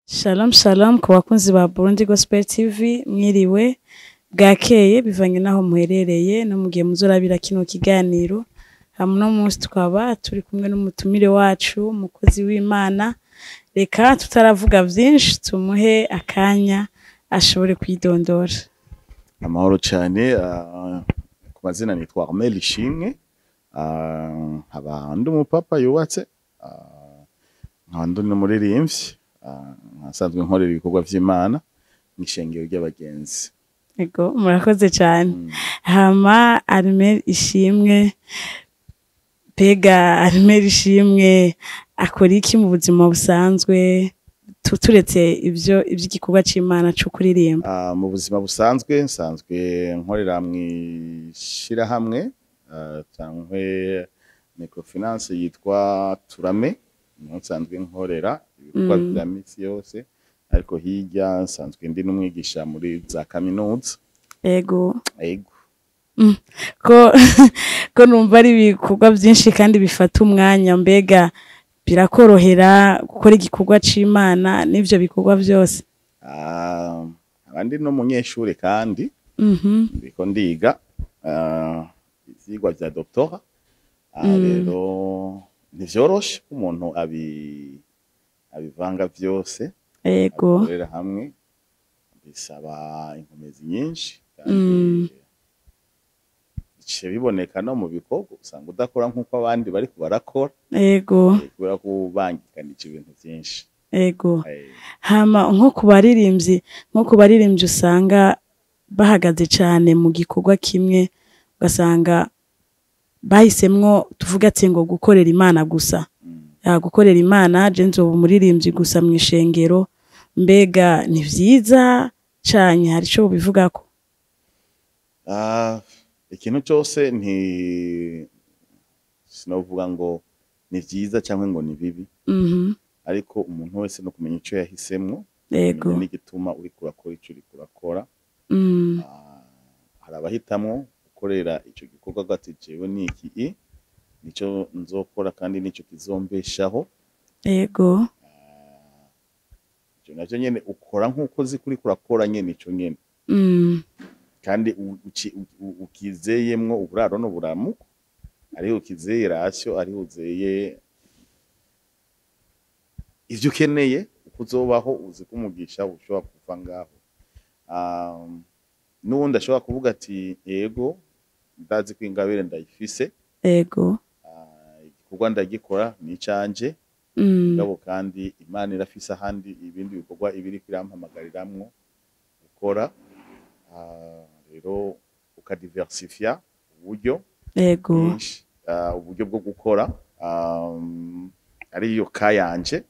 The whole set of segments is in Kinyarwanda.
Shalom shalom ku bakunzi ba Burundi Gospel TV mwiriwe bwakeye bivanye naho muherereye no mugiye muzorabira kino kiganiro hamwe no munsi twaba turi kumwe n'umutumire wacu umukozi w'Imana reka tutaravuga vyinshi tumuhe akanya ashobore kwidondora. Amahoro cyane ku mazina nitwa Armel Ishimwe ndi umupapa yubatse nkandi n'umuririmbyi nsanzwe nkorera ibikorwa vy'Imana n'ishengero ry'abagenzi. Ego murakoze cyane. Hama Armel Ishimwe pega Armel Ishimwe akora iki mu buzima busanzwe turetse ivy'igikorwa c'Imana cyo kuririmba? Mu buzima busanzwe nsanzwe nkorera mwishira hamwe cyangwa microfinance yitwa Turame nsanzwe nkorera ibikorwa bya misi yose ariko hirya nsanzwe ndi n'umwigisha muri za kaminuza. Ego ko numva ari ibikorwa byinshi kandi bifata umwanya mbega birakorohera gukora igikorwa c'Imana n'ivyo bikorwa byose? Abandi no munyeshuri kandi ndiko ndiga ivyigwa vya doctora rero nivyoroshe umuntu abivanga vyose. Ego akorera hamwe bisaba inkomezi nyinshi kandi biboneka no mu bikorwa usanga udakora nk'uko abandi bari barakora. Ego kubera kubangikanije ibintu vyinshi. Ego hama nko kubaririmbyi usanga bahagaze cyane mu gikorwa kimwe ugasanga bahisemwo tuvuga ati ngo gukorera Imana gusa. Gukorera Imana je nzoba umuririmbyi gusa mu ishengero mbega ni vyiza cyane hari cyo bivugako? Ikintu cyose sinovuga ngo ni vyiza cyangwa ngo ni bibi. Ariko umuntu wese no kumenya ico yahisemwo. Ego n'igituma uri kurakora ico uri kurakora. Hari abahitamwo gukorera ico gikorwa gati jewe niki nico nzokora kandi nico kizombeshaho. Ego navyo nyene ukora nk'uko zikuri kurakora nyene ico nyene. Kandi ukizeyemwo uburaro no buramuko ari ukizeye rasyo ari uzeye ivyo ukeneye ukuzobaho uzi kumugisha ushobora kuva ngaho. Nuwundi ashobora kuvuga ati yego ndazi ko ingabire ndayifise. Ego igikorwa ndagikora ni canje ngabo kandi Imana irafise ahandi ibindi bikorwa ibiri kwirampamagariramwo gukora. Rero ukadiversifia uburyo. Ego uburyo bwo gukora ari yo kayanje.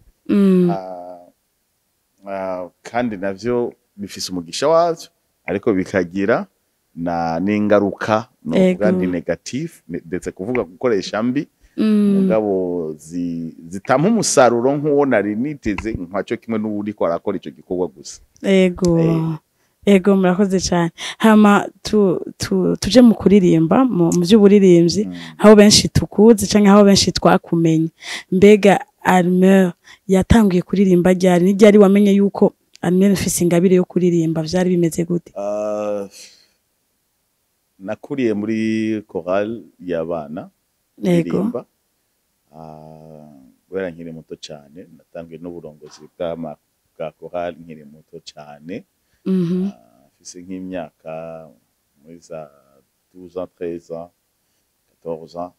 Kandi navyo bifise umugisha wavyo ariko bikagira n'ingaruka novuga ndi negative ndetse kuvuga gukoresha mbi mugabo zitampa umusaruro nk'uwo nari niteze nkaco kimwe n'uri ko arakora ico gikorwa gusa. Ego murakoze cyane. Hama tuje mu kuririmba mu by'uburirimbyi aho benshi tukuzi canke aho benshi twakumenye mbega Armel yatanguye kuririmba ryari n'iryari wamenye yuko Armel ufise ingabire yo kuririmba vyari bimeze gute? Nakuriye muri chorale y'abana kuririmba kubera nkiri muto cyane natangiye n'uburongozi bwa chorale nkiri muto cyane. Mfise nk'imyaka muri za 12 ans 13 ans 14 ans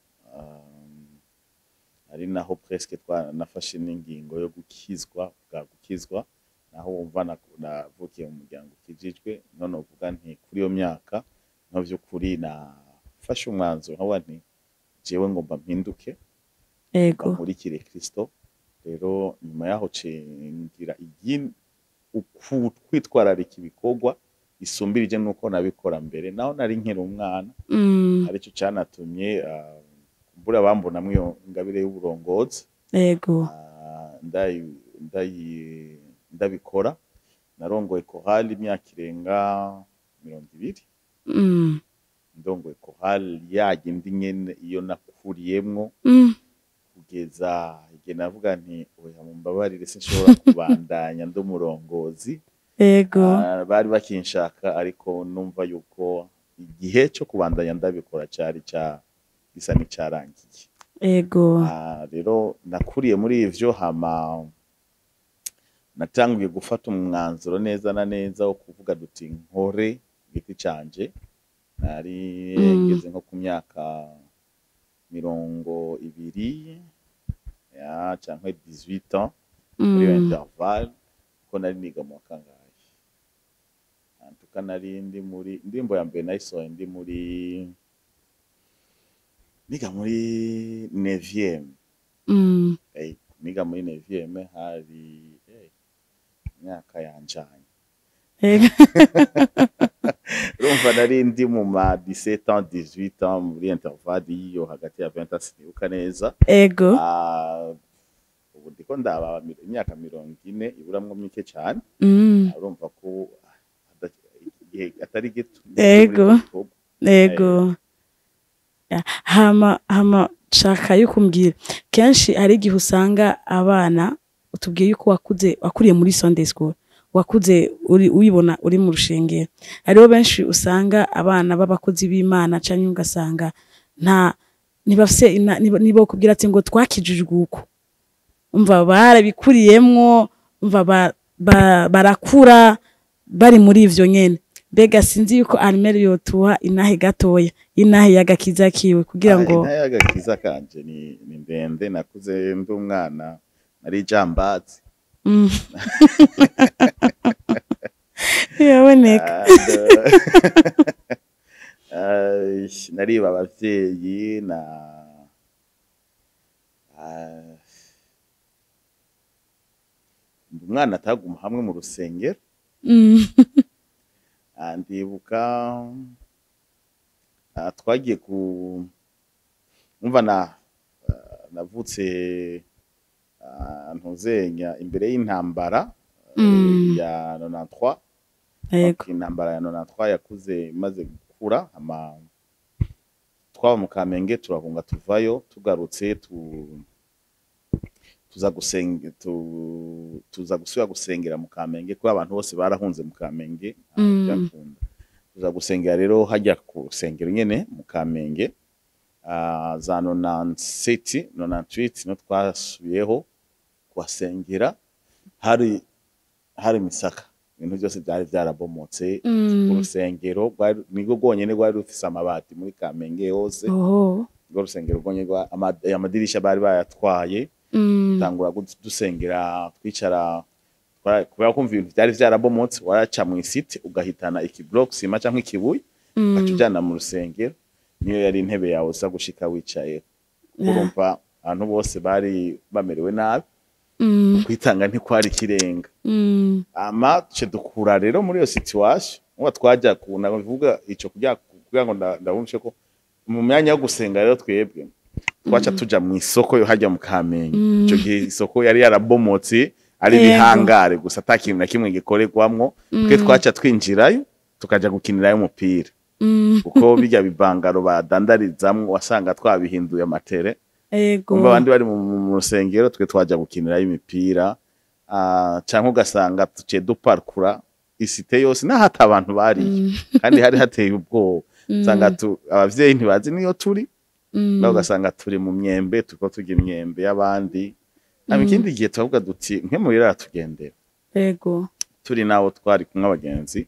ari naho presque nafashe n'ingingo yo gukizwa naho wumva navukiye mu muryango ukijijwe none uvuga nti kuri iyo myaka no vy'ukuri nafashe umwanzuro nkavuga nti jewe ngomba mpinduke. Ego nkurikire Kristo. Rero nyuma yaho cengira kwitwararika ibikorwa isumbirije nuko nabikora mbere naho nari nkiri umwana. Arico canatumye mbura bambonamwe iyo ngabire y'uburongozi. Ego ndabikora narongoye chorale imyaka irenga 20. Ndongoye chorale yagindi nyene iyo nakuriyemwo kugeza igihe navuga nti oya mumbabarire sinshobora kubandanya ndi umurongozi. Ego. Bari bakinshaka ariko numva yuko igihe cyo kubandanya ndabikora cyari gisa n'icyarangiye. Ego. Rero nakuriye muri ivyo hama natanguye gufata umwanzuro neza na neza wo kuvuga duti nkore giti canje. Nari ngeze nko ku myaka 20 ya cyangwa 18 ans muri intervalle ko nari niga mu kangahe. Antuka nari ndi muri ndimbo ya mbere nayisohoye ndi muri niga muri 9e. Niga muri 9e hari myaka yanjanye. Urumva nari ndi mu ma 17 ans 18 ans muri intervalle iyo hagati ya 20 ans nibuka neza. Ego. Ubu ndiko ndaba imyaka 40 iburamwo mike cyane. Urumva ko atari gito. Ego. Ego. Hama shaka yukumbwira kenshi hari igihe usanga abana utubwiye yuko wakuriye muri Sunday school, wakuze uyibona uri mu rushengero. Hariho benshi usanga abana b'abakozi b'Imana canke ugasanga nibafise nibo kubwira ati ngo twakijijwe uko. Umva barabikuriyemwo, umva barakura bari muri ivyo nyene. Bega sinzi yuko Armel yotuha inahe gatoya, inahe y'agakiza kiwe kugira ngo inahe y'agakiza kanje ni ndende. Nakuze ndi umwana nari jambazi. Yaboneka. Nariba abavyeyi umwana ataguma hamwe mu rusengero. Ndibuka twagiye umva navutse ntuzenya imbere y'intambara ya 93. Intambara ya 93 yakuze imaze gukura ama twaba mu Kamenge turahunga tuvayo tugarutse tuza gusubira gusengera mu Kamenge ko abantu bose barahunze mu Kamenge. Tuza gusengera rero hajya ku rusengero nyene mu Kamenge za 97 98 no twasubiyeho kuhasengera. Hari misaka ibintu byose byari byarabomotse. Urusengero nigo gonyene rwari rufise amabati muri Kamenge hose. Rwo rusengero gonyene amadirisha bari bayatwaye. Tangura dusengera twicara kubera kumva ibintu byari byarabomotse waraca mu isite ugahitana ikiblock sima canke ikibuye ukajana mu rusengero. Niyo yari intebe yawe usa gushika wicaye. Urumva abantu bose bari bamerewe nabi. Kwitanga ntikwari kirenga. Ama tuje dukura rero muri iyo situation uba twajya kuvuga ico kugira ngo ndabumvishe ko mu myanya yo gusenga rero twebwe twaca tuja mu isoko yo hajya mu Kamenge. Ico gihe isoko yari yarabomotse ari bihangare gusa atakintu na kimwe gikorerwamwo. Twe twaca twinjirayo tukaja gukinirayo umupira. Uko bijya bibangaro badandarizamwo wasanga twabihinduye amatere. Kumva abandi bari mu rusengero twe twaja gukinirayo imipira. Canke ugasanga tuciye duparkura isite yose n'ahata abantu bari kandi hari hateye ubwoba. Usanga abavyeyi ntibazi niyo turi. Naho ugasanga turi mu myembe tuko tugira imyembe y'abandi. Ikindi gihe tuvuga duti nke mu birara tugendera. Ego. Turi nawo twari kumwe abagenzi.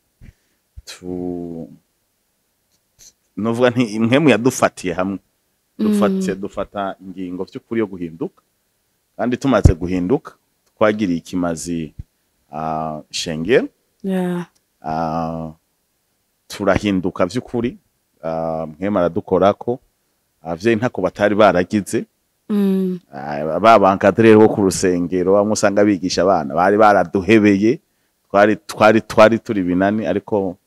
Novuga nti imwe mu yadufatiye hamwe. Dufata ingingo by'ukuri yo guhinduka. Kandi tumaze guhinduka twagiriye ikimazi shengero. Turahinduka by'ukuri. Mwe maradukorako abavyeyi ntako batari baragize. Babankadre bo ku rusengero bamwe usanga bigisha abana bari baraduhebeye. Twari turi binani ariko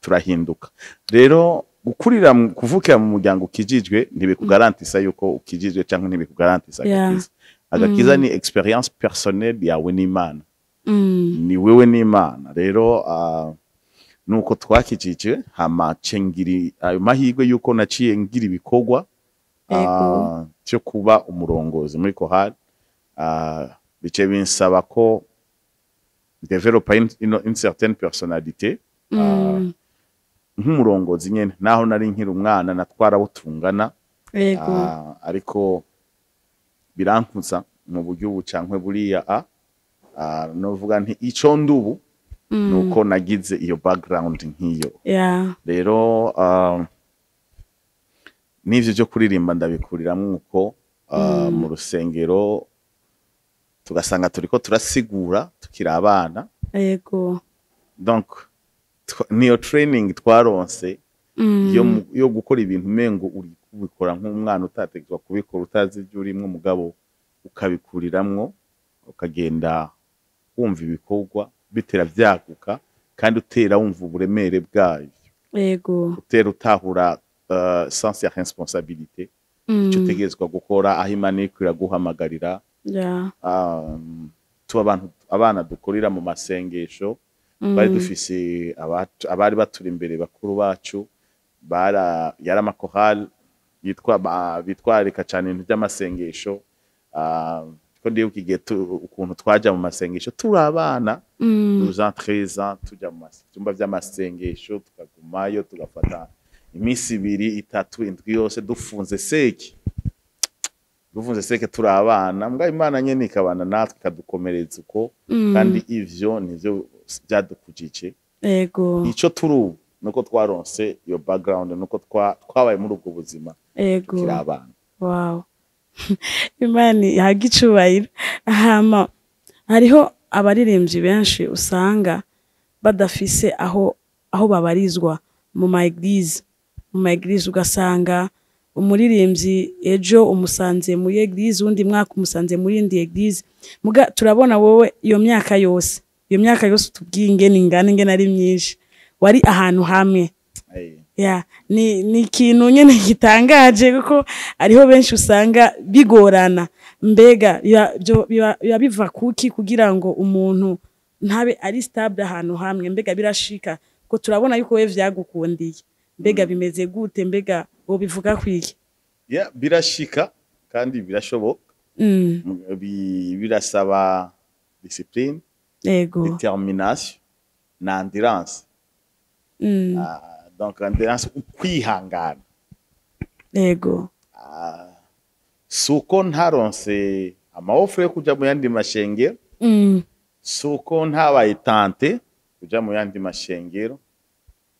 turahinduka. Rero gukurira kuvukira mu muryango ukijijwe ntibikugarantisa yuko ukijijwe canke ntibikugarantisa agakiza. Agakiza ni experience personnelle yawe n'Imana. Ni wewe n'Imana. Rero nuko twakijije hama cengiri ayo mahirwe yuko naciye ngira ibikorwa cyo kuba umurongozi muri kohari. bice binsaba ko developa une certaine personnalité nk'umurongozi nyene naho nari nkiri umwana natwara butungana ariko birankuza mu buryo bucankwe buriya novuga nti ico ndubu nuko nagize iyo background nk'iyo rero n'ivyo byo kuririmba ndabikuriramwo uko mu rusengero tugasanga turiko turasigura tukiri abana donc niyo training twaronse yo gukora ibintu mengo uri kubikora nk'umwana utategezwa kubikora utazi ibyo urimwo mugabo ukabikuriramwo ukagenda wumva ibikorwa bitera vyaguka kandi utera wumva uburemere bwayo utera utahura sens ya responsabilité icyo utegezwa gukora aho Imana iriko iraguhamagarira abana dukorera mu masengesho bari dufise abari baturi imbere bakuru bacu yari amakorali bitwarika cyane ibintu by'amasengesho ko ndibuka igihe ukuntu twaja mu masengesho turi abana 12 ans 13 ans tujya mu byumba by'amasengesho tukagumayo tugafata iminsi 2 3 indwi yose dufunze seke turi abana mbwa Imana nyene ikabana natwe kadukomereza uko kandi ivyo nivyo byadukujije ico turi nuko twaronse iyo background nuko twabaye muri ubwo buzima tukiri abana. Imana yagicubahira. Hariho abaririmbyi benshi usanga badafise aho babarizwa mu ma eglise ugasanga umuririmbyi ejo umusanze muri eglise undi mwaka umusanze muri indi eglise muga turabona wowe iyo myaka yose tubwiye ingene ari myinshi wari ahantu hamwe ni ikintu nyene gitangaje kuko ariho benshi usanga bigorana mbega biva kuki kugira ngo umuntu ntabe ari stable ahantu hamwe mbega birashika ko turabona yuko we vyagukundiye mbega bimeze gute mbega wo bivuga kwiki birashika kandi birashoboka birasaba discipline détermination na endurance donc endurance ukwihangana suko ntaronse amaofre yo kuja mu yandi mashengero suko ntabaye tante kuja mu yandi mashengero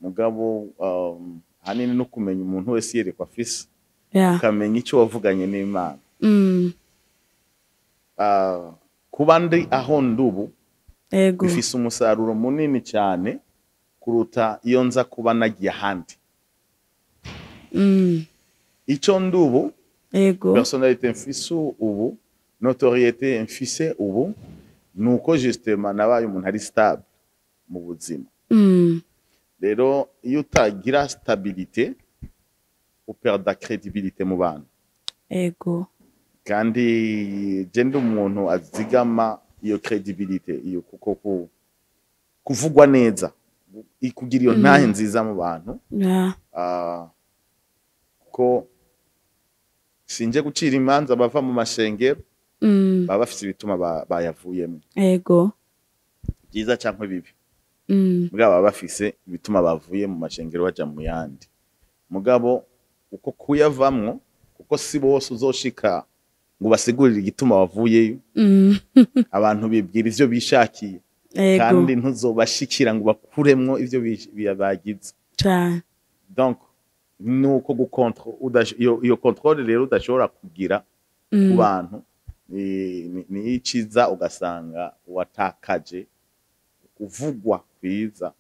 mugabo hanini no kumenya umuntu wese yerekwa afise ukamenya icyo wavuganye n'Imana kuba ndi aho ndubu bifise umusaruro munini cyane kuruta iyo nza kuba nagiye ahandi icyo ndubu personnalité mfise ubu notoriété mfise ubu nuko justement nabaye umuntu ari stable mu buzima rero iyo utagira stabilité uperda crédibilité mu bantu kandi je ndi umuntu azigama iyo crédibilité iyo kuko kuvugwa neza ikugira iyo ntahe nziza mu bantu ko sinje gucira imanza bava mu mashengero baba bafite ibituma bayavuyemo byiza cyangwa bibi mugabo baba bafise ibituma bavuye mu mashengero baja mu yandi mugabo uko kuyavamwo kuko si bose uzoshika ngo basigurire igituma wavuyeyo abantu bibwira ivyo bishakiye kandi ntuzobashikira ngo bakuremwo ivyo bagize donc nuko iyo contrôle rero udashobora kugira ku bantu ni iciza ugasanga watakaje kuvugwa kwiza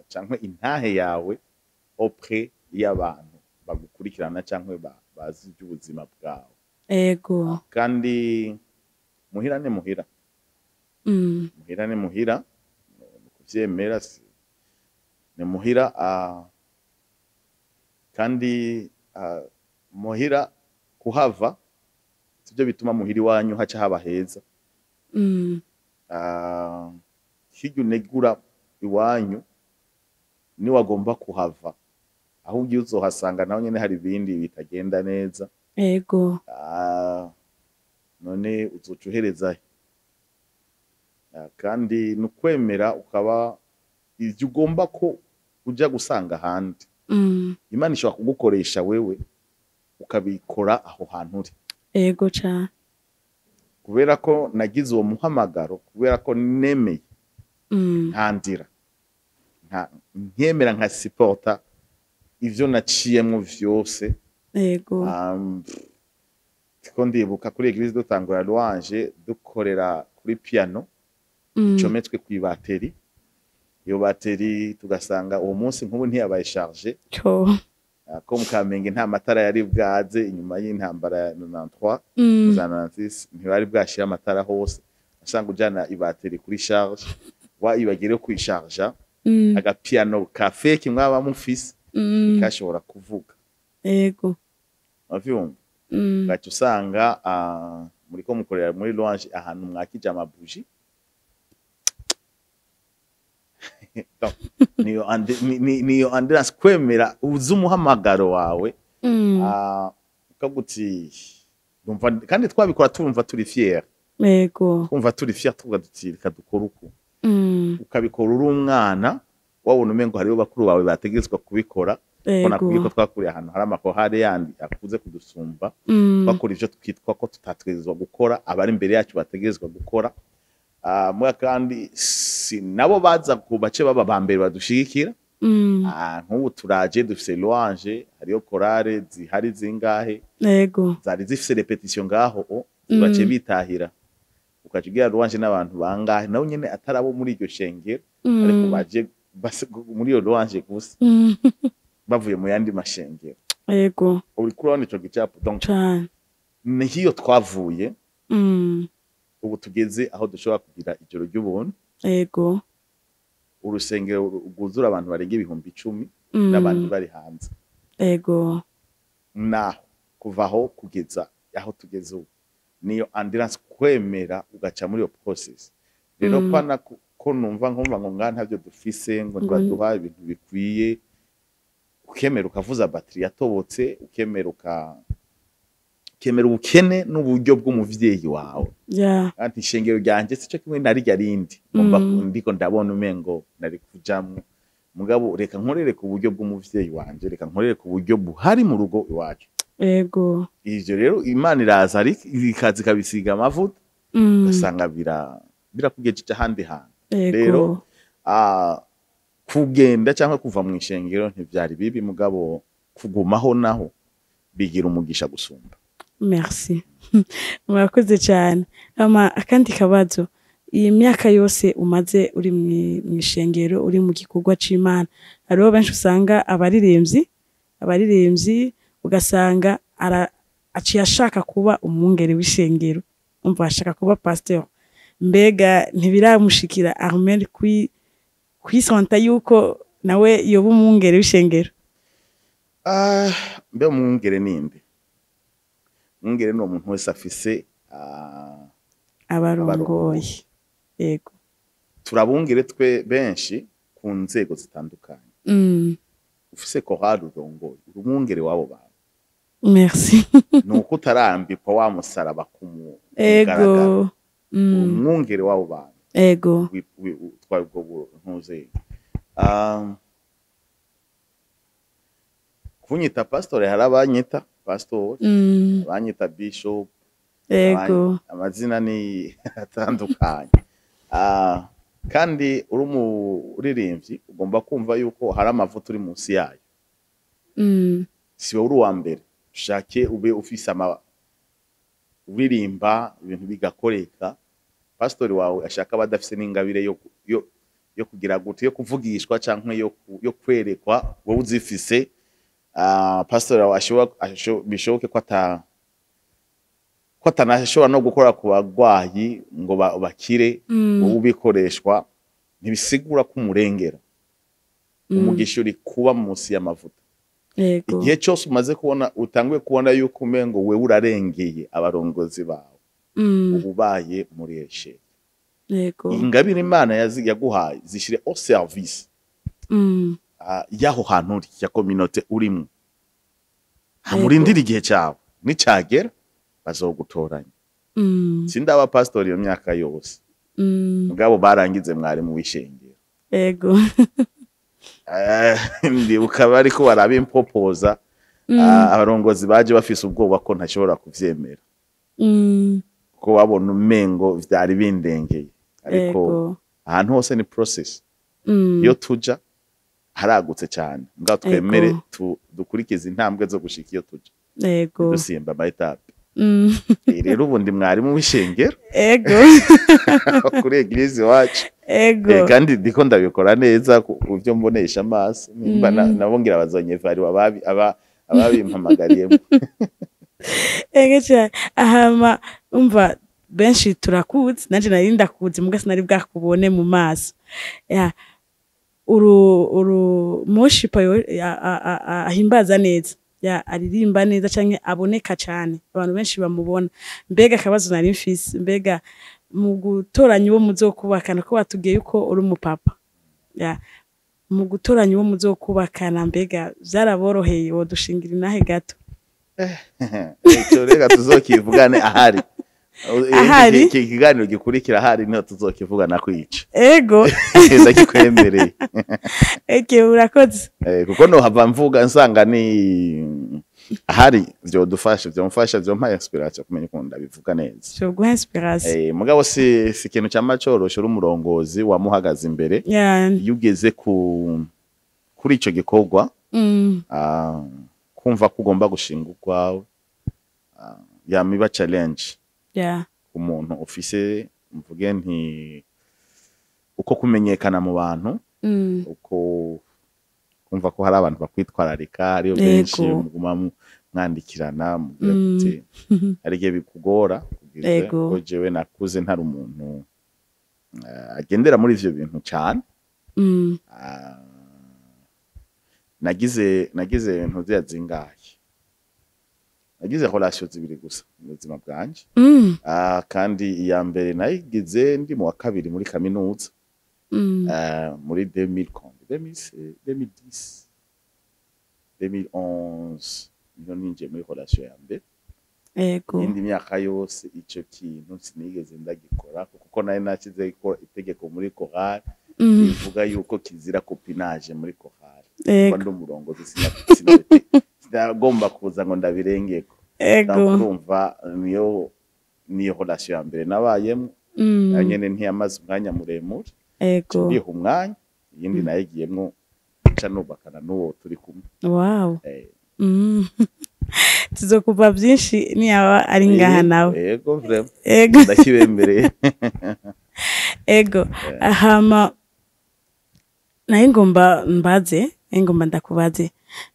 cyangwa intahe yawe auprès y'abantu bagukurikirana cyangwa bazi iby'ubuzima bwawe kandi muhira ni muhira kuvyemera ni muhira kandi muhira kuhava sibyo bituma muhira iwanyu haca haba heza hirya unegura iwanyu ni wagomba kuhava aho ugiye uzohasanga naho nyene hari ibindi bitagenda neza none uzoca uherezayo. Kandi nukwemera ukaba ivyo ugomba ko uja gusanga ahandi. Imana ishobora kugukoresha wewe ukabikora aho hantu uri. Ego cyane. Kubera ko nagize uwo muhamagaro, kubera ko nemeye ntandira nkemera nka supporta ivyo naciyemwo vyose. Ego. Tiko ndibuka kuri Eglise dutangura louange dukorera kuri piano icometswe ku bateri. Iyo bateri tugasanga uwo munsi nk'ubu ntiyabaye charge ko mu Kamenge nta matara yari bwaze inyuma y'intambara ya 93 za 96 ntibari bwashira amatara hose. Asanga ujana ibateri kuri charge wayibagire ku charge aga piano cafe kimwaba mufise kashobora kuvuga. Ego. Avyumva gacu usanga muri ko mukorera muri louange ahantu mwakije amabuji niyo Andreas kwemera uzumuhamagaro wawe ukaguti ndumva kandi twabikora tumva turi fier. Ego. Kumva turi fier tuvuga duti reka dukora uko ukabikora uri umwana wabona umengo hariho bakuru bawe bategetswe kubikora. Kona kubiko twakuriye ahantu hari amakohare yandi akuze kudusumba bakora ivyo twitwa ko tutatwezwa gukora abari imbere yacu bategezwa gukora. Mwa kandi nabo baza ku bace baba bambere badushigikira. Nk'ubu turaje dufise louange hariyo korale zihari zingahe. Ego. Zari zifise repetition ngaho bace bitahira ukajigira louange n'abantu bangahe nawo nyene atarabo muri iryo shengero ariko baje muri iyo louange gusa bavuye mu yandi mashengero. Ego. Uri kurona ico gicapo donc ni hiyo twavuye. Ubu tugeze aho dushobora kugira ijoro ry'ubuntu. Ego. Urusengero rwuzura abantu barenge 10,000 n'abandi bari hanze. Ego. Naho kuvaho kugeza aho tugeze ubu niyo Andreas kwemera ugaca muri iyo process. Rero pana ko numva nkumva ngo ntavyo dufise ngo twaduha ibintu bikwiye. Ukemera ukavuza battery yatobotse, ukemera ubukene n'uburyo bw'umuvyeyi wawe. Ati ishengero ryanje sico kimwe nari ryarindi ngomba ndiko ndabona umengo nari kujamwe mugabo reka nkorere ku buryo bw'umuvyeyi wanje, reka nkorere ku buryo buhari mu rugo iwacu. Ego. Ivyo rero Imana iraza ikazi kabisiga amavuta ugasanga birakugejeje ahandi hantu. Rero kugenda cyangwa kuva mu ishengero ntivyari bibi mugabo kugumaho naho bigira umugisha gusumba. Merci. Murakoze cyane. Akandi kabazo iyi myaka yose umaze uri mu ishengero uri mu gikorwa c'Imana hariho benshi usanga abaririmbyi ugasanga aciye ashaka kuba umwungere w'ishengero umva ashaka kuba pasteur. Mbega ntibiramushikira Armel kwisanta yuko nawe yoba umwungere w'ishengero? Mbe umwungere ninde? Umwungere ni umuntu wese afise abarongoye. Yego. Turabungere twe benshi ku nzego zitandukanye. Ufise chorale urongoye umwungere wabo bantu. Merci. Nuko utarambikwa wa musaraba kumu. Ego. Umwungere wabo bantu. Ego. Twabwo ntuze. Kunyita pastor harabanyita pastor, abanyita bishop. Ego. Amazina ni atandukanye. Kandi uri umuririmbyi ugomba kumva yuko hari amavuta uri munsi yayo. Siwe uri wa mbere ushake ube ufise uririmba ibintu bigakoreka. Pastor wawe ashaka badafise n'ingabire yo kugira gute yo kuvugishwa canke yo kwerekwa wowe uzifise. Pastor wawe bishoboke ko atanashobora no gukora ku bagwayi ngo bakire wowe ubikoreshwa ntibisigura ko umurengera. Umugisha uri kuba munsi y'amavuta. Igihe cyose umaze kubona utanguye kubona yuko umengo wewe urarengeye abarongozi bawe ububaye muri eshe. Ingabire Imana yaguhaye zishire au service yaho hantu uri ya communauté urimo. Hamurindira igihe cyawe nicagera bazogutoranya. sindaba pastor iyo myaka yose mugabo barangize mwarimu w'ishengero ego ndibuka bariko barabimpopoza abarongozi baje bafise ubwoba ko ntashobora kuvyemera ko babona umengo vyari bindengeye ariko ahantu hose ni process iyo tuja haragutse cyane mugabo twemere dukurikiza intambwe zo gushika iyo tuja ego dusimba amayetape rero ubundi mwarimu w'ishengero ego kuri eglise wacu ego kandi ndiko ndabikora neza kuvyo mbonesha amaso nimba nabongira abazonyevari ababimpamagariyemo ego cyane ahama umva benshi turakuzi nanje nari ndakuzi muga sinari bwakubone mu maso ya uru moshipa ahimbaza neza ya aririmba neza canke aboneka cyane abantu benshi bamubona mbega akabazo nari mfise mbega mu gutoranya uwo muzokubakana ko batubwiye yuko uri umupapa ya mu gutoranya uwo muzokubakana mbega byaraboroheye wodushingira inahe gato icyo rega tuzokivugane ahari iki kiganiro gikurikira ahari niho tuzokivugana kwica ego ndakikwemereye urakoze kuko no hava mvuga nsanga ni ahari vyomfasha vyompa inspiration kumenya uko ndabivuga neza cyo guha inspiration mugabo si ikintu cy'amacorosho rumurongozi wamuhagaze imbere yugeze kuri ico gikorwa kumva ko ugomba gushinga ukwawe yamiba challenge umuntu ufise mvuge nti uko kumenyekana mu bantu uko kumva ko hari abantu bakwitwararika ariyo benshi muguma mwandikirana mugira kuti ari gihe bikugora kugira ko jewe nakuze ntari umuntu agendera muri ivyo bintu cyane nagize ibintu byazingaye nagize relation zibiri gusa mu buzima bwanje kandi iya mbere nayigize ndi mu wa kabiri muri kaminuza muri 2010 2011 niho ninjiye muri relation ya mbere indi myaka yose ico kintu sinigeze ndagikora kuko nari nakize itegeko muri chorale ivuga yuko kizira copinage muri chorale kwandi umurongozi sinagomba kuza ngo ndabirengeko urumva niyo relation ya mbere nabayemo nyene ntiyamaze umwanya muremure ndiha umwanya iyindi nayigiyemwo ca nubakana n'uwo turi kumwe wow tuzokuva byinshi niyaba ari ngaha nawe ego vraiment ego ndakibembereye ego ahama naye ngomba ndakubaze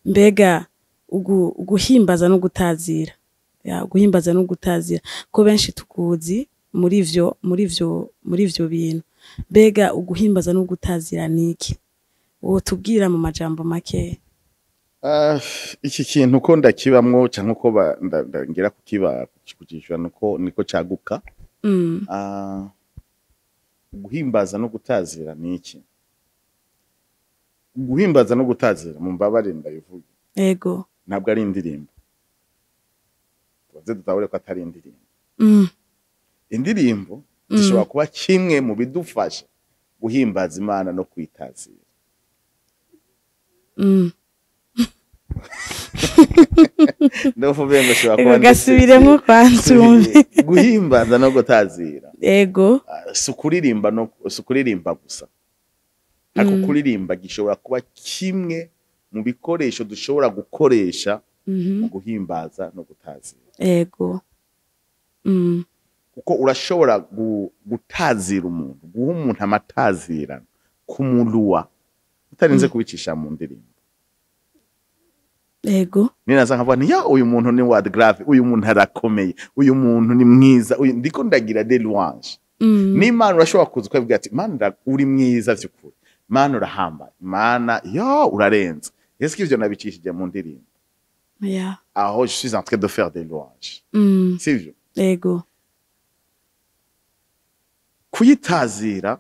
mbega uguhimbaza no gutazira guhimbaza no gutazira ko benshi tukuzi muri ivyo bintu mbega uguhimbaza no gutazira niki uwo tubwira mu majambo make iki kintu ko ndakibamwo canke uko ngira kukiba kujishwa niko caguka guhimbaza no gutazira niki guhimbaza no gutazira mu mbabare ndayivuga ego ntabwo ari indirimbo tubaze dutawure ko atari indirimbo indirimbo zishobora kuba kimwe mu bidufasha guhimbaza Imana no kwitazira ndovubengo shobora kuba gasubiremo kwanzumve guhimbaza no gutazira ego sukuririmba gusa ariko kuririmba gishobora kuba kimwe mu bikoresho dushobora gukoresha mu guhimbaza no gutazira ego kuko urashobora gutazira umuntu guha umuntu amatazira kumuluwa utarinze kubicisha mu ndirimbo ego ninaza nkavuga nti uyu muntu ni word grave uyu muntu arakomeye uyu muntu ni mwiza ndiko ndagira de louange n'Imana urashobora kuza ukavuga ati Mana uri mwiza vy'ukuri Mana urahambaye Mana urarenze est-ce que ivyo nabicishije mu ndirimbo aho je suis en train de faire des louanges sivyo ego kuyitazira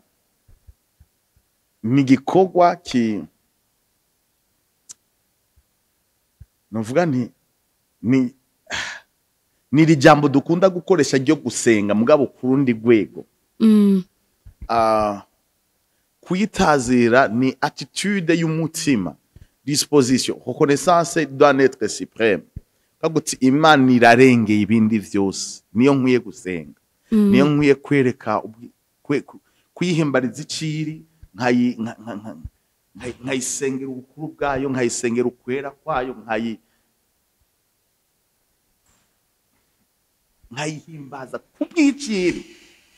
ni gikorwa novuga ni ni jambo dukunda gukoresha ryo gusenga mugabo kurundi rwego. Kuyitazira ni attitude y'umutima, disposition, reconnaissance doit être suprême. Kaguti Imana irarengeye ibindi vyose, niyo nkwiye gusenga, niyo nkwiye kwereka kuyihimbariza iciri, nkayisengera ubukuru bwayo, nkayisengera ukwera kwayo, nkayihimbaza kubw'iciri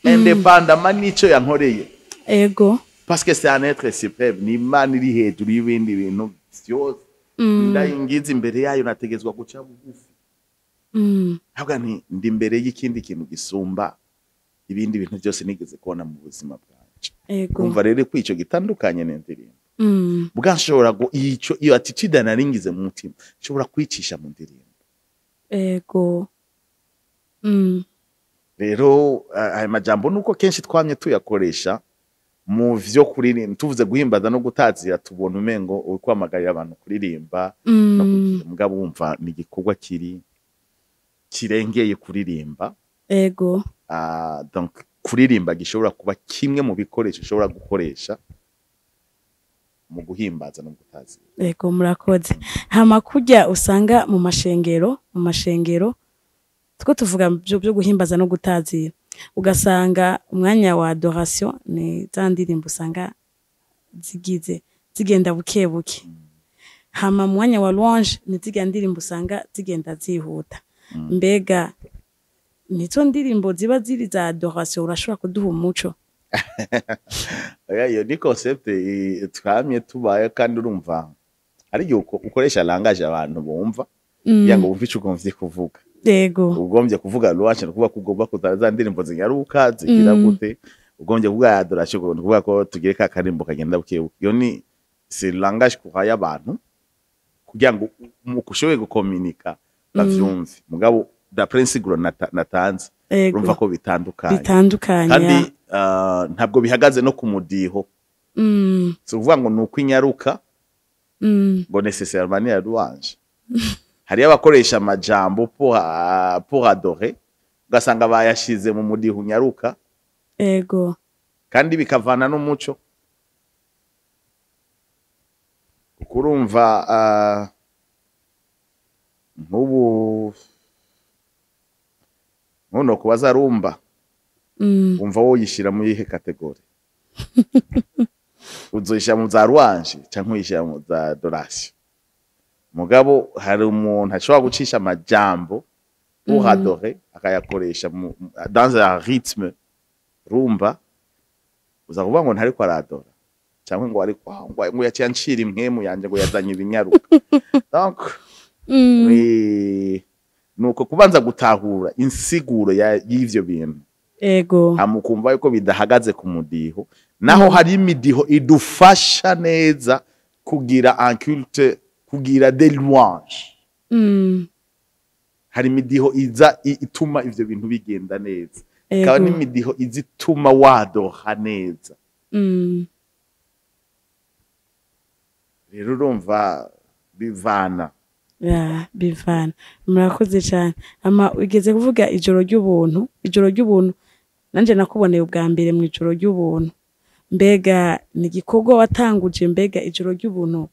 indépendamment n'ico yankoreye. Ego. Parce que c'est un être suprême, ni Imana iri hejuru y'ibindi bintu vyose. Ndayingiza imbere yayo nategezwa guca bugufi. Habwa ndi imbere y'ikindi kintu gisumba ibindi bintu byose nigeze kubona mu buzima bwanje. Ego. Umva rero ko ico gitandukanye n'indirimbo. Bwanshobora go iyo attitude naringize mu mutima nshobora kwicisha mu ndirimbo. Ego. Rero aya majambo nuko kenshi twamye tuyakoresha mu vyo kuririmba, tuvuze guhimbaza no gutazira tubona umengo ukwamagarira abantu kuririmba no kugira mugabo wumva ni igikorwa kirengeye kuririmba. Ego. Donc kuririmba gishobora kuba kimwe mu bikoresho ushobora gukoresha mu guhimbaza no gutazira. Ego, murakoze. Hama kujya usanga mu mashengero two tuvuga byo guhimbaza no gutazira, ugasanga umwanya wa adoration ni za ndirimbo usanga zigenda bukebuke. Hama mwanya wa louange ni ziga ndirimbo usanga zigenda zihuta. Mbega nizo ndirimbo ziba ziri za adoration urashobora kuduha umuco? Iyo ni concept twamye tubaye, kandi urumva ari yuko ukoresha langage abantu bumva yango bumva ico ugomvye kuvuga. Yego. Ugombye kuvuga louange kuvuga kugomba kuzaza ndirimbo zinyaruka zigira gute, ugombye kuvuga adoration kuvuga ko tugire ka karimbo kagenda bukebuke. Iyo ni c'est langage kuhaya abantu kugira ngo ukushoboye gukomunika bavyumve. Mugabo d'après insiguro natanze urumva ko bitandukanye. Kandi ntabwo bihagaze no ku mudiho. So kuvuga ngo nuko inyaruka ngo nécessairement ya louange. Hari abakoresha amajambo pour adorer, ugasanga bayashize mu mudiho unyaruka. Ego. Kandi bikavana n'umuco. Kurumva nk'ubu none kubaza rumba umva wo yishira mu yihe kategori? Uzoyishira mu za louange cyangwa uyishira mu za adoration? Mugabo hari umuntu ashobora gucisha amajambo pour adorer akayakoresha dans un rythme rumba, uza kuvuga ngo ntari ko aradora cyangwa ngo ari ngo yaciye anshira impwemu yanje ngo yazanye ibinyaruka. Donc nuko kubanza gutahura insiguro y'ivyo bintu. Ego. Hamukumva yuko bidahagaze ku mudiho, naho hari imidiho idufasha neza kugira un culte, kugira des louanges. Hari imidiho iza ituma ivyo bintu bigenda neza, kaba n'imidiho izituma wadoha neza. Rero urumva bivana. Bivana. Murakoze cyane. Ama ugeze kuvuga ijoro ry'ubuntu nanje nakuboneye ubwa mbere mu ijoro ry'ubuntu. Mbega ni igikorwa watanguje, mbega ijoro ry'ubuntu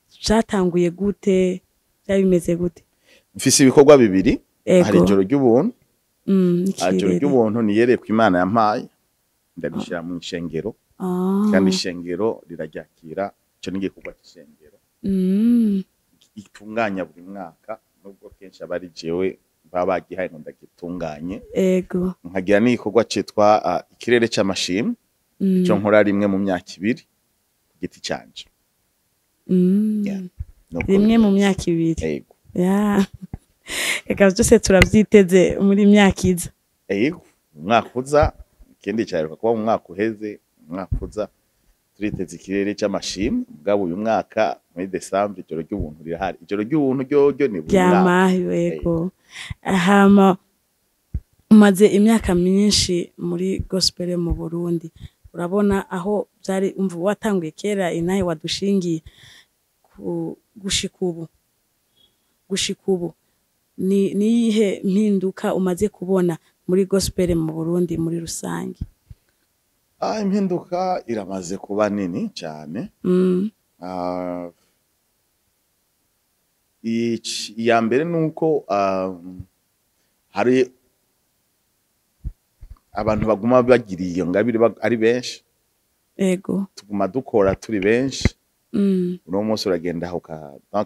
cyatanguye gute, byabimeze gute? Mfise ibikorwa bibiri. Hari ijoro ry'ubuntu. Ijoro ry'ubuntu niyereye ku Imana yampaye, ndabishira mu ishengero. Kandi ishengero riraryakira, cyo n'igikorwa cy'ishengero. Itunganya buri mwaka, nubwo kenshi abari jewe baba gihaye ngo ndagitunganye. Ego. Nkagira n'igikorwa citwa ikirere cy'amashimwe, cyo nkora rimwe mu myaka ibiri ku giti canje. Rimwe mu myaka ibiri. Ego. Eka byose turavyiteze muri myaka iza. Ego, umwaka uza ikindi cyaruka kuba mu mwaka uheze, umwaka uza turiteze ikirere cy'amashimwe. Mugabo uyu mwaka muri December ijoro ry'ubuntu rirahari. Ijoro ry'ubuntu ryo ni bwa yego. Hama umaze imyaka myinshi muri gospel mu Burundi, urabona aho byari umva watanguye kera inaye wadushingiye gushika ubu niyihe mpinduka umaze kubona muri gospel mu Burundi muri rusange? Impinduka iramaze kuba nini cyane. Ah, iya mbere nuko hari abantu baguma bagiriye iyo ngabire ari benshi. Ego. Tuguma dukora turi benshi. Uno munsi uragenda aho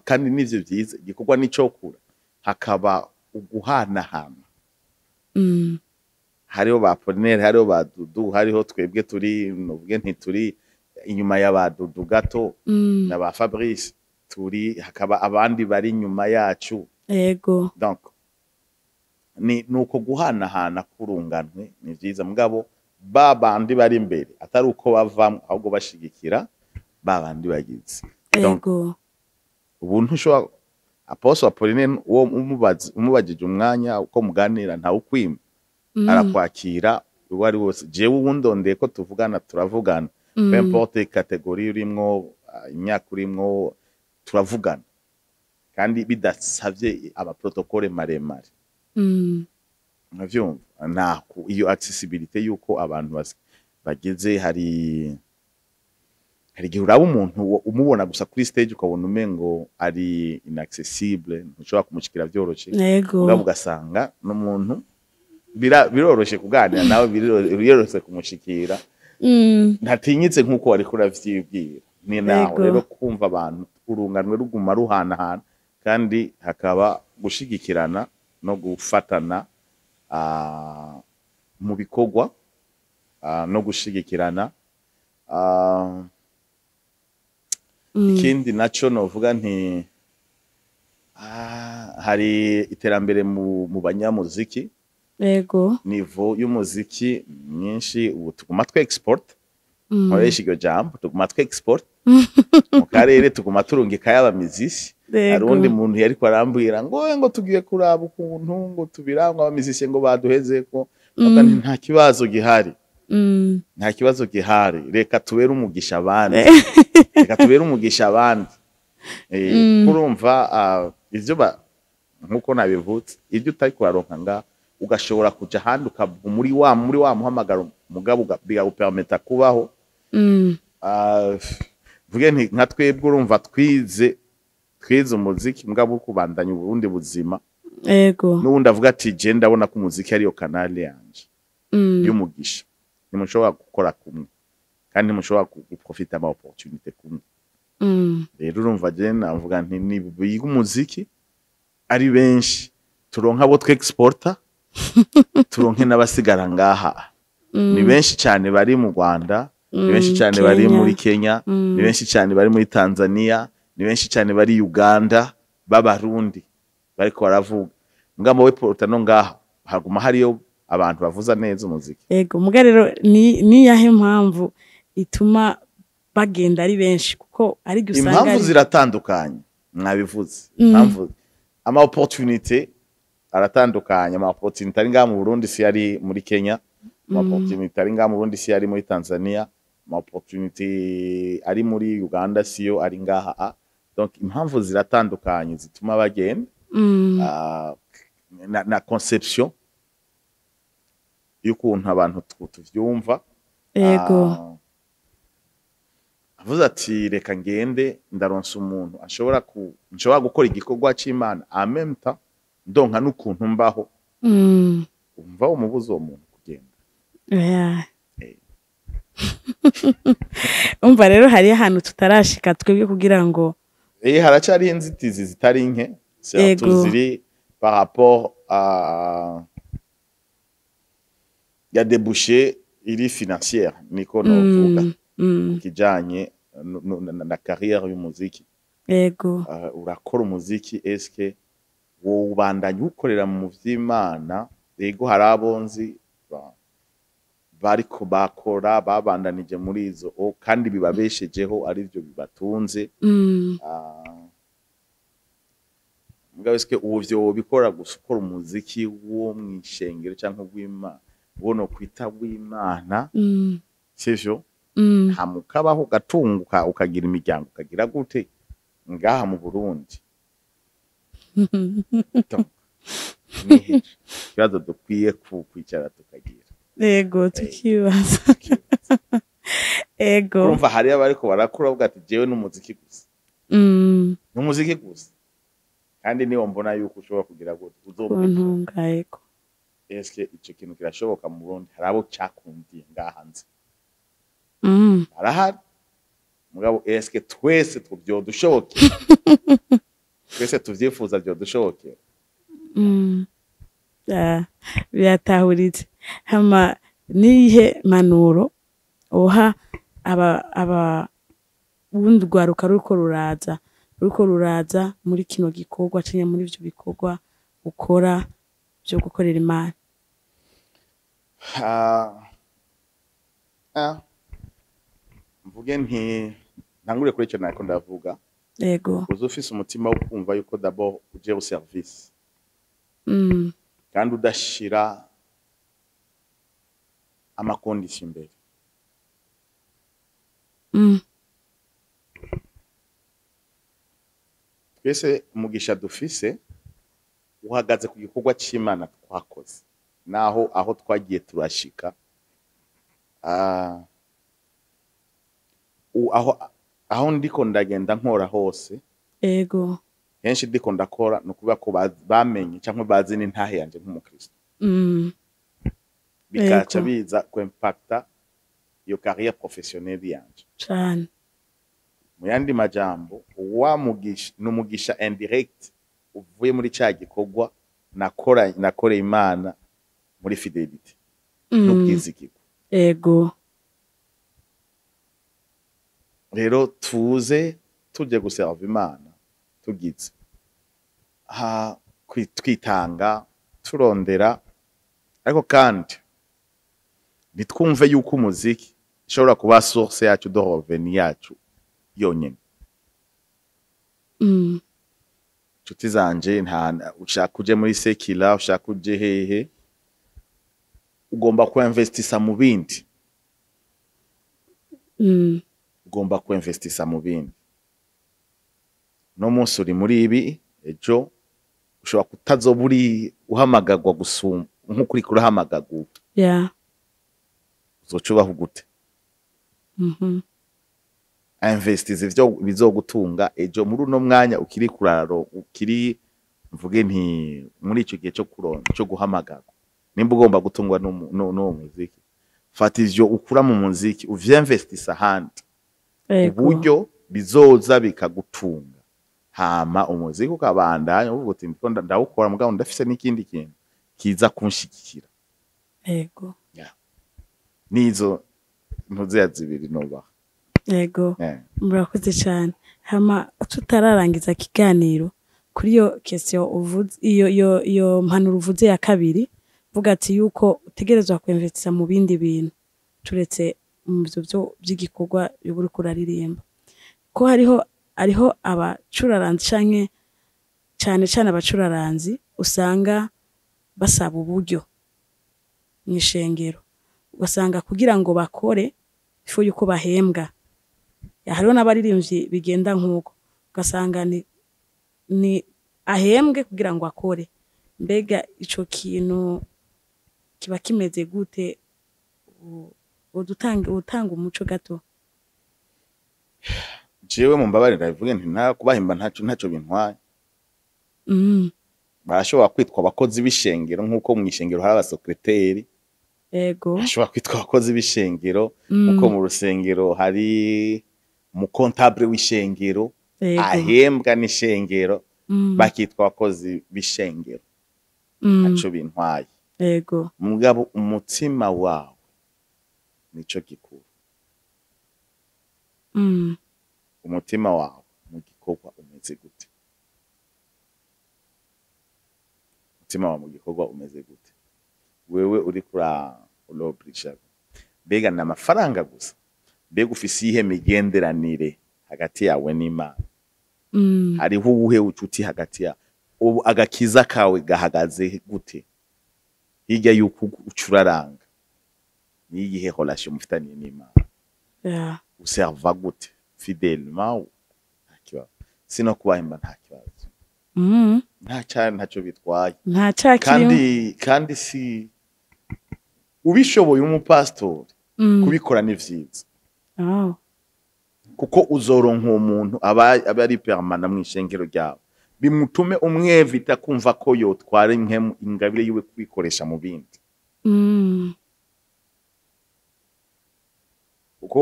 kandi nivyo byiza igikorwa nicokura hakaba uguhanahana. Hariho ba Apollinaire, hariho ba Dudu, hariho twebwe turi nuvuge ntituri inyuma y'aba Dudu gato na ba Fabrice, turi hakaba abandi bari inyuma yacu. Ego. Donc nuko guhanahana kurunganwe ni byiza, mugabo babandi bari imbere atari uko bavamwe ahubwo bashigikira babandi bagize. Ego. Ubuntu ushobora Apostle Apollinaire uwo umubajije umwanya uko muganira nta ukwima arakwakira uwo ari wose. Jewe uwundondeye ko tuvugana turavugana, peu importe categorie urimwo, imyaka urimwo, turavugana kandi bidasavye aba protocole maremare. Navyumva nako iyo accessibility yuko abantu bageze hari igihe uraba umuntu umubona gusa kuri stage ukabona umengo ari inaccessible, ntushobora kumushikira vyoroshe. Ngabo ugasanga n'umuntu biroroshe kuganira nawe, biroroshe kumushikira, ntatinyitse nkuko wari kuravyibwira. Ni naho rero kumva abantu urunganwe ruguma ruhanahana kandi hakaba gushigikirana no gufatana mu bikorwa no gushigikirana. Ikindi naco novuga nti hari iterambere mu banyamuziki. Ego. Nivo y'umuziki myinshi ubu tuguma twe export. Nkoresha iryo jambo tuguma twe export. Mu karere tuguma turungika y'abamizisi. Hari undi muntu yariko arambwira ngo tugiye kuraba ukuntu ngo tubirangwa abamizisi ngo baduheze ko nta kibazo gihari. Nta kibazo gihari, reka tubere umugisha abandi. Reka tubere umugisha abandi. Kurumva ivyo nkuko nabivutse ivyo utari kuraronka nga ugashobora kuja handi ukavuga muri wa muhamagaro mugabo bigagupermeta kubaho. Vuge nti nka twebwe urumva twize umuziki mugabo kubandanya uburundi buzima. Ego. N'ubundi avuga ati je ndabona ko umuziki ariyo kanali yanje y'umugisha. Nimushobora gukora kumwe kandi nimushobora guprofita ama opportunité kumwe. Rero urumva je navuga nti nibiga umuziki ari benshi turonka abo twe exporter turonke n'abasigara ngaha. Ni benshi cyane bari mu Rwanda, ni benshi cyane bari muri Kenya, ni benshi cyane bari muri Tanzania, ni benshi cyane bari Uganda b'abarundi bariko baravuga. Ngamo we porta no ngaha haguma hariyo abantu bavuza neza umuziki. Ego muga rero ni yahe mpamvu ituma bagenda ari benshi kuko ari gusanga impamvu ziratandukanye mwabivuze. Impamvu ama opportunité aratandukanye. Ama opportunité ari ngaha mu Burundi si yari muri Kenya, ama opportunité ari ngaha mu Burundi si yari muri Tanzania, ama opportunité ari muri Uganda siyo ari ngaha. Donc impamvu ziratandukanye zituma bagenda. Na conception y'ukuntu abantu tuvyumva. Ego. Avuze ati reka ngende ndaronsa umuntu nshobora gukora igikorwa c'Imana en même temps ndonka n'ukuntu mbaho. Umva umubuzo uwo muntu kugenda. Umva rero hari ahantu tutarashika twebwe kugira ngo haracari inzitizi zitari nke ziri par rapport à ya débouché iri financière niko novuga kijanye na carrière y'umuziki. Ego. Urakora umuziki eske wo ubandanya ukorera mu vy'Imana. Ego harabonzi bariko bakora babandanije muri izo kandi bibabeshejeho ari byo bibatunze. Mugabo eske uvyo bikora gukora umuziki wo mwishengero canke w'Imana wono kwita w'Imana sivyo hamukabaho gatunguka ukagira imiryango ukagira gute ngaha mu Burundi. nihe ikibazo dukwiye kwicara tukagira yego tukibaza yego urumva hari abariko barakura bavuga ati jewe n'umuziki gusa n'umuziki gusa kandi niwo mbona yuko ushobora kugira gute uzobuntunga yego eske ico kintu kirashoboka mu Burundi hari abo cyakundiye ngahanze arahari mugabo eske twese tuvyodushoboke twese tuvyifuza vyodushoboke biratahuritse hama nihe manuro oha aba ubundi rwaruka ruko ruraza muri kino gikorwa canke muri ivyo bikorwa ukora byo gukorera Imana mvuge nti ntangure kuri ico nako ndavuga yego uzufise umutima wo kumva yuko d'abord uje au service kandi udashira amakondisyo imbere twese umugisha dufise uhagaze ku gikorwa c'Imana twakoze naho aho twagiye turashika aho ndiko ndagenda nkora hose yego henshi ndiko ndakora no kuba ko bamenye cyangwa bazi n'intahe yanje nk'umukristo bikaca biza ku impacta iyo carrière professionnelle yanje cyane mu yandi majambo wamugisha n'umugisha indirect uvuye muri cya gikorwa nakoreye Imana muri fidelity n'ubwizigirwa yego rero tuze tuje guserva Imana tugize twitanga turondera ariko kandi nitwumve yuko umuziki ishobora kuba source yacu de revenu yacu yonyene nshuti zanje nta ushaka uje muri sekila ushaka uje hehe ugomba kuinvestisa mu bindi ugomba kuinvestisa mu bindi no munsi uri muri ibi ejo ushobora kutazoburi uhamagagwa gusuma nk'ukuri kurahamagagwa uzocubaho gute investize ivyo bizogutunga ejo muri uno mwanya ukiri kuraro ukiri mvuge nti muri ico gihe cyo guhamagagwa nimba ugomba gutungwa no muziki fata ivyo ukura mu muziki uvyinvestisa handi uburyo bizoza bikagutunga hama umuziki ukabandanya uvuga uti ndawukora mugabo ndafise n'ikindi kintu kiza kunshikira yego nizo ntuze yazibiri noba yego murakoze cyane hama tutararangiza kiganiro kuri yo question uvuze iyo mpanuro uvuze ya kabiri vuga ati yuko utegerezwa kuinvestisa mu bindi bintu turetse mu byo by'igikorwa y'uburi kuraririmba ko hariho abacuraranzi cyane abacuraranzi usanga basaba uburyo mwishengero ugasanga kugira ngo bakore ifu yuko bahembwa hariho n'abaririmbyi bigenda nk'uko ugasanga ni ahembwe kugira ngo akore mbega ico kintu kiba kimeze gute utanga umuco gato jewe mu mbabarira bivuge nti nta kubahemba ntaco bintwaye barashobora kwitwa abakozi b'ishengero nk'uko mu ishengero hari abasekreteri yego barashobora kwitwa abakozi b'ishengero nk'uko mu rusengero hari umukontable w'ishengero ahembwa n'ishengero bakitwa abakozi b'ishengero ntaco bintwaye yego mugabo umutima wawe nico gikuru umutima wawe mu gikorwa umeze gute umutima wawe mu gikorwa umeze gute wewe uri urobrisha mbega na amafaranga gusa mbega ufise ihe migenderanire hagati yawe n'Imana hariho ubuhe ucuti hagati ya ubu agakiza kawe gahagaze gute hirya yuko ucuraranga ni igihe relation mufitanye n'Imana userva gute fidèlement ntakibazo sino kubahemba ntakibazo ntacyo bitwaye nta cakiri kandi si ubishoboye umupastori kubikora ni vyiza kuko uzoronka uwo muntu aba ari permanent mu ishengero ryawe bimutume umwevita kumva ko yotwara ingabire yiwe kwikoresha mu bindi uko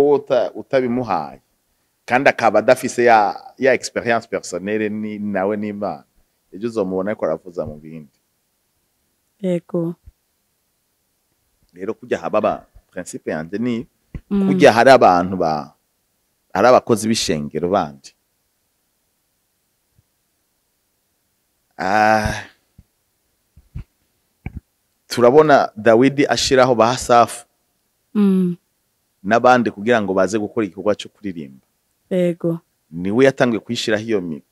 utabimuhaye kandi akaba adafise ya experience personnelle ni nawe n'Imana ejo uzomubona ko aravuza mu bindi yego rero kujya haba principe yanje ni kujya hari abantu ari abakozi b'ishengero bandi turabona Dawidi ashiraho bahasafu n'abandi kugira ngo baze gukora igikorwa cyo kuririmba yego niwe yatangiye kwishiraho iyo migo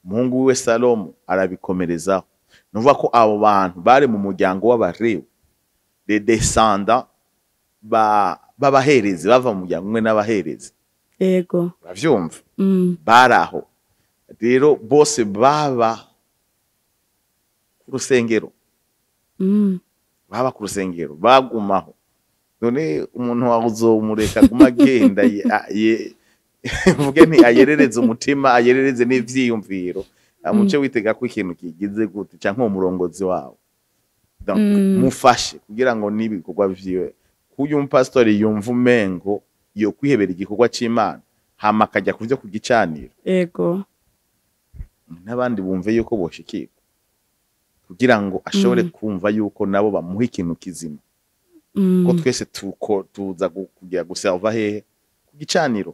Mungu wiwe Salomo arabikomerezaho nuvuga ko abo bantu bari mu muryango w'Abalewi les descendants babaherezi bava mu muryango umwe n'abaherezi yego bavyumva baraho rero bose baba ku rusengero bagumaho none umuntu wazomureka guma agenda mvuge nti ayerereze umutima ayerereze n'ivyiyumviro amuce witega ko ikintu kigize gute canke umurongozi wawe donc mufashe kugira ngo nibikorwa vyiwe kuyu umupastori yumva umengo yo kwihebera igikorwa c'Imana hama akajya kuvyo kugicanira yego n'abandi bumve yuko boshikirwa kugira ngo ashobore kumva yuko nabo bamuha ikintu kizima ko twese tuza kugira guserva hehe ku gicaniro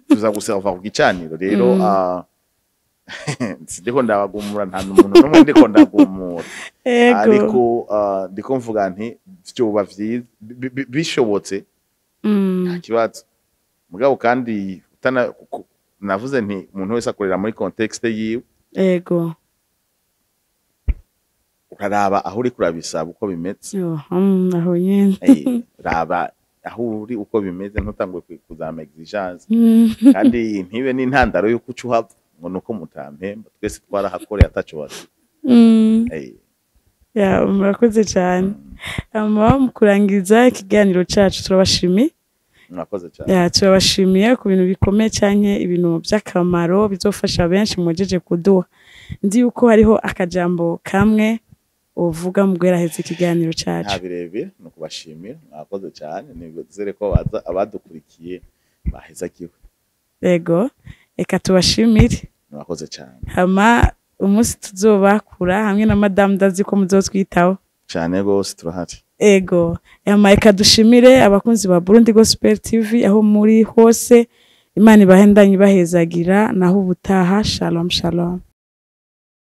tuza guserva ku gicaniro rero ndiko ndabagumura nta n'umuntu n'umwe ndiko ndagumura ariko ndiko mvuga nti vyoba vyiza bishobotse nta kibazo mugabo kandi navuze nti umuntu wese akorera muri context yiwe yego uraraba aho uri kurabisaba uko bimeze aho nyene raba aho uri uko bimeze ntutangwe kuzama exigence kandi ntibe n'intandaro yo kucuhava ngo nuko mutampemba twese twarahakoreye ataco wazi ya murakoze cyane mu kurangiza ikiganiro cacu turabashimiye murakoze cyane ya turabashimiye ku bintu bikomeye cyane ibintu by'akamaro bizofasha benshi mugeje kuduha ndi uko hariho akajambo kamwe uvuga mu guheraheza ikiganiro cacu ntabirebe no kubashimira mwakoze cyane nibizere ko baza abadukurikiye baheza kiwe yego eka tubashimire mwakoze cyane hama umunsi tuzobakura hamwe na madame ndazi ko muzotwitaho cyane gose turahari ego hama eka dushimire abakunzi ba Burundi Gospel TV aho muri hose Imana ibahendanye bahezagira naho ubutaha shalom shalom